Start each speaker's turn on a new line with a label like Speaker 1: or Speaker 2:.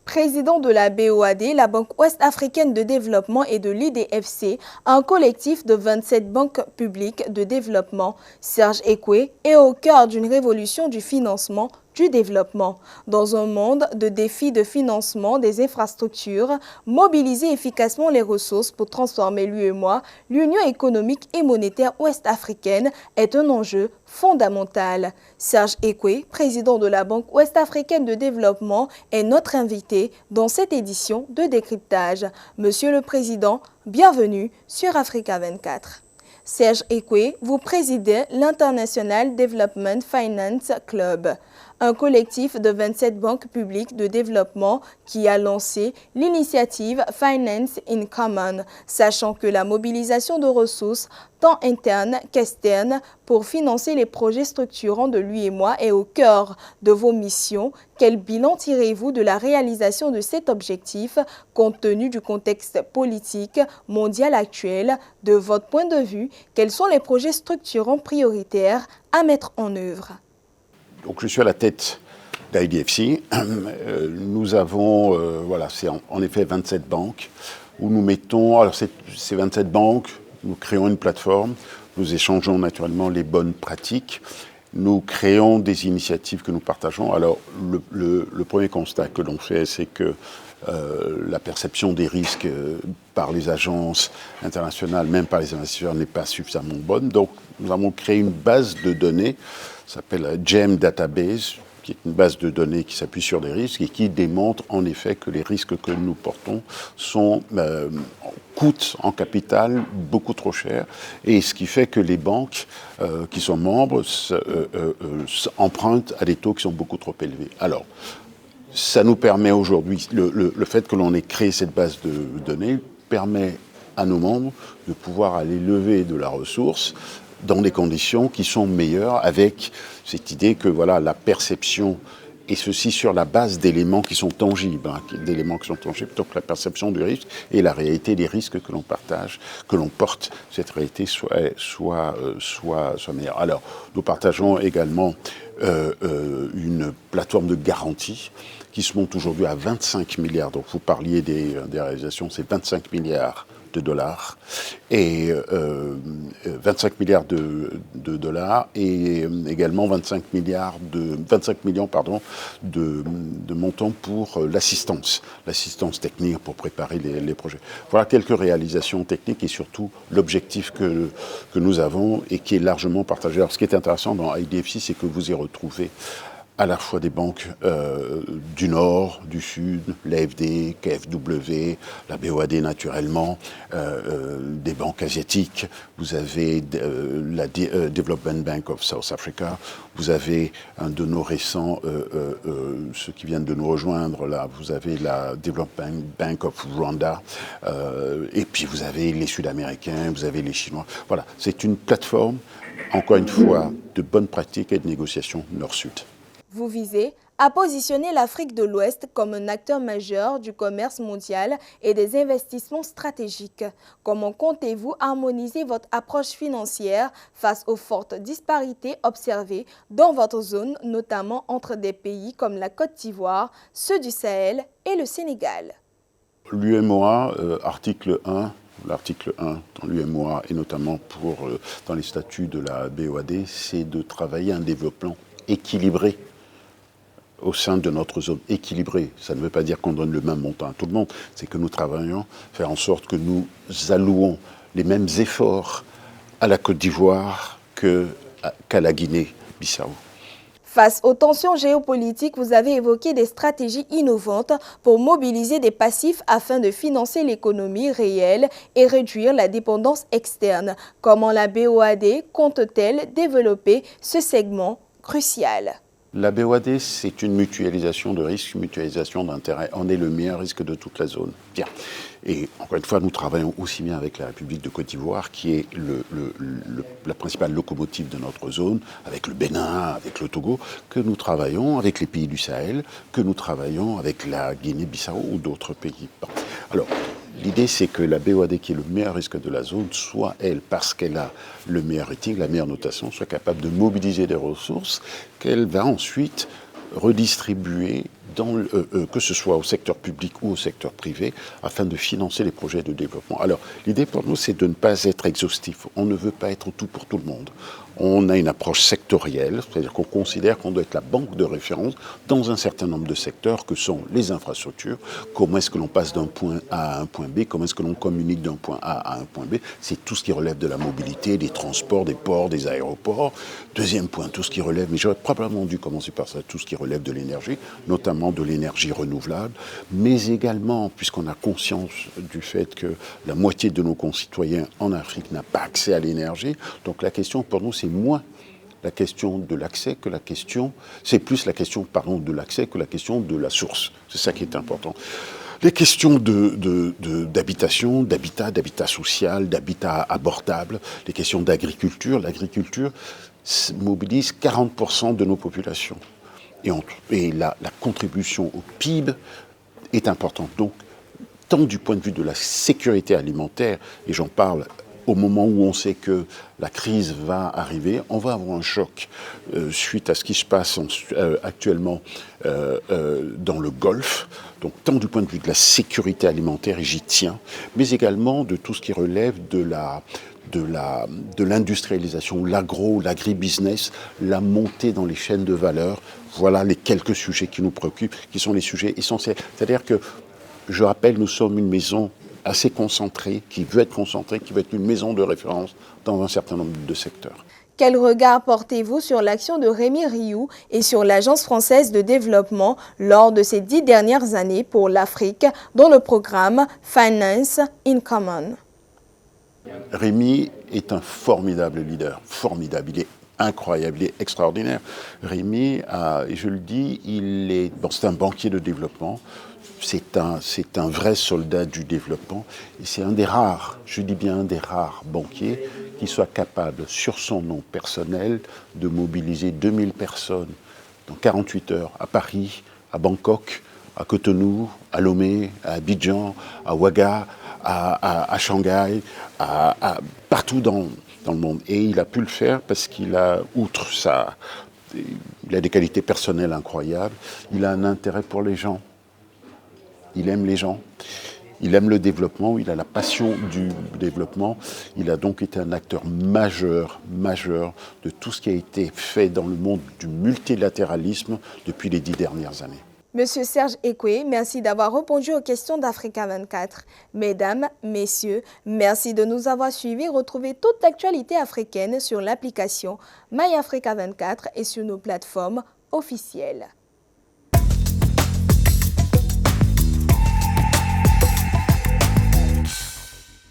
Speaker 1: Président de la BOAD, la Banque ouest-africaine de développement et de l'IDFC, un collectif de 27 banques publiques de développement, Serge Ekwe, est au cœur d'une révolution du financement du développement. Dans un monde de défis de financement des infrastructures, mobiliser efficacement les ressources pour transformer l'UEMOA, l'Union économique et monétaire ouest-africaine, est un enjeu fondamental. Serge Ekwe, président de la Banque ouest-africaine de développement, est notre invité dans cette édition de décryptage. Monsieur le Président, bienvenue sur Africa 24. Serge Ekwe, vous présidez l'International Development Finance Club, un collectif de 27 banques publiques de développement qui a lancé l'initiative Finance in Common, sachant que la mobilisation de ressources tant internes qu'externes pour financer les projets structurants de l'UEMOA est au cœur de vos missions. Quel bilan tirez-vous de la réalisation de cet objectif compte tenu du contexte politique mondial actuel? De votre point de vue, quels sont les projets structurants prioritaires à mettre en œuvre?
Speaker 2: Donc, je suis à la tête d'IDFC. Nous avons, c'est en effet 27 banques où nous mettons, alors ces 27 banques, nous créons une plateforme, nous échangeons naturellement les bonnes pratiques, nous créons des initiatives que nous partageons. Alors, le premier constat que l'on fait, c'est que la perception des risques par les agences internationales, même par les investisseurs, n'est pas suffisamment bonne. Donc, nous avons créé une base de données, ça s'appelle GEM Database, qui est une base de données qui s'appuie sur des risques et qui démontre en effet que les risques que nous portons coûtent en capital beaucoup trop cher, et ce qui fait que les banques qui sont membres empruntent à des taux qui sont beaucoup trop élevés. Alors, ça nous permet aujourd'hui, le fait que l'on ait créé cette base de données permet à nos membres de pouvoir aller lever de la ressource dans des conditions qui sont meilleures, avec cette idée que la perception, et ceci sur la base d'éléments qui sont tangibles, donc la perception du risque et la réalité des risques que l'on partage, que l'on porte, cette réalité soit meilleure. Alors, nous partageons également une plateforme de garantie qui se monte aujourd'hui à 25 milliards. Donc, vous parliez des réalisations, c'est 25 milliards de dollars, et 25 milliards de dollars, et également 25 millions de montants pour l'assistance technique pour préparer les projets. Voilà quelques réalisations techniques et surtout l'objectif que nous avons et qui est largement partagé. Alors, ce qui est intéressant dans IDFC, c'est que vous y retrouvez à la fois des banques du Nord, du Sud, l'AFD, KfW, la BOAD naturellement, des banques asiatiques, vous avez la Development Bank of South Africa, vous avez un de nos récents, ceux qui viennent de nous rejoindre là, vous avez la Development Bank of Rwanda, et puis vous avez les Sud-Américains, vous avez les Chinois. Voilà, c'est une plateforme, encore une fois, de bonnes pratiques et de négociations Nord-Sud.
Speaker 1: Vous visez à positionner l'Afrique de l'Ouest comme un acteur majeur du commerce mondial et des investissements stratégiques. Comment comptez-vous harmoniser votre approche financière face aux fortes disparités observées dans votre zone, notamment entre des pays comme la Côte d'Ivoire, ceux du Sahel et le Sénégal?
Speaker 2: L'UEMOA, article 1 dans l'UEMOA et notamment dans les statuts de la BOAD, c'est de travailler un développement équilibré au sein de notre zone équilibrée. Ça ne veut pas dire qu'on donne le même montant à tout le monde, c'est que nous travaillons, faire en sorte que nous allouons les mêmes efforts à la Côte d'Ivoire qu'à la Guinée-Bissau.
Speaker 1: Face aux tensions géopolitiques, vous avez évoqué des stratégies innovantes pour mobiliser des passifs afin de financer l'économie réelle et réduire la dépendance externe. Comment la BOAD compte-t-elle développer ce segment crucial?
Speaker 2: La BOAD, c'est une mutualisation de risques, une mutualisation d'intérêts. On est le meilleur risque de toute la zone. Bien. Et encore une fois, nous travaillons aussi bien avec la République de Côte d'Ivoire, qui est la principale locomotive de notre zone, avec le Bénin, avec le Togo, que nous travaillons avec les pays du Sahel, que nous travaillons avec la Guinée-Bissau ou d'autres pays. Alors, l'idée, c'est que la BOAD, qui est le meilleur risque de la zone, soit elle, parce qu'elle a le meilleur rating, la meilleure notation, soit capable de mobiliser des ressources qu'elle va ensuite redistribuer que ce soit au secteur public ou au secteur privé, afin de financer les projets de développement. Alors, l'idée pour nous, c'est de ne pas être exhaustif. On ne veut pas être tout pour tout le monde. On a une approche sectorielle, c'est-à-dire qu'on considère qu'on doit être la banque de référence dans un certain nombre de secteurs que sont les infrastructures, comment est-ce que l'on passe d'un point A à un point B, comment est-ce que l'on communique d'un point A à un point B, c'est tout ce qui relève de la mobilité, des transports, des ports, des aéroports. Deuxième point, tout ce qui relève, mais j'aurais probablement dû commencer par ça, tout ce qui relève de l'énergie, notamment de l'énergie renouvelable, mais également, puisqu'on a conscience du fait que la moitié de nos concitoyens en Afrique n'a pas accès à l'énergie, donc la question pour nous, c'est moins la question de l'accès que la question, c'est plus la question, pardon, de l'accès que la question de la source. C'est ça qui est important. Les questions d'habitation, d'habitat social, d'habitat abordable, les questions d'agriculture. L'agriculture mobilise 40% de nos populations. Et la contribution au PIB est importante. Donc, tant du point de vue de la sécurité alimentaire, et j'en parle au moment où on sait que la crise va arriver, on va avoir un choc suite à ce qui se passe actuellement dans le Golfe, donc tant du point de vue de la sécurité alimentaire, et j'y tiens, mais également de tout ce qui relève de l'industrialisation, l'agribusiness, la montée dans les chaînes de valeur. Voilà les quelques sujets qui nous préoccupent, qui sont les sujets essentiels. C'est-à-dire que, je rappelle, nous sommes une maison assez concentrée, qui veut être une maison de référence dans un certain nombre de secteurs.
Speaker 1: Quel regard portez-vous sur l'action de Rémi Rioux et sur l'Agence française de développement lors de ces 10 dernières années pour l'Afrique dans le programme Finance in Common?
Speaker 2: Rémi est un formidable leader, formidable, il est incroyable, il est extraordinaire. Rémi, et je le dis, c'est un banquier de développement, c'est un vrai soldat du développement, et c'est un des rares, je dis bien un des rares banquiers qui soit capable, sur son nom personnel, de mobiliser 2000 personnes dans 48 heures à Paris, à Bangkok, à Cotonou, à Lomé, à Abidjan, à Ouaga, à Shanghai, partout dans le monde. Et il a pu le faire parce qu'il a, il a des qualités personnelles incroyables, il a un intérêt pour les gens, il aime les gens, il aime le développement, il a la passion du développement, il a donc été un acteur majeur de tout ce qui a été fait dans le monde du multilatéralisme depuis les 10 dernières années.
Speaker 1: Monsieur Serge Ekwe, merci d'avoir répondu aux questions d'Africa 24. Mesdames, messieurs, merci de nous avoir suivis. Retrouvez toute l'actualité africaine sur l'application MyAfrica 24 et sur nos plateformes officielles.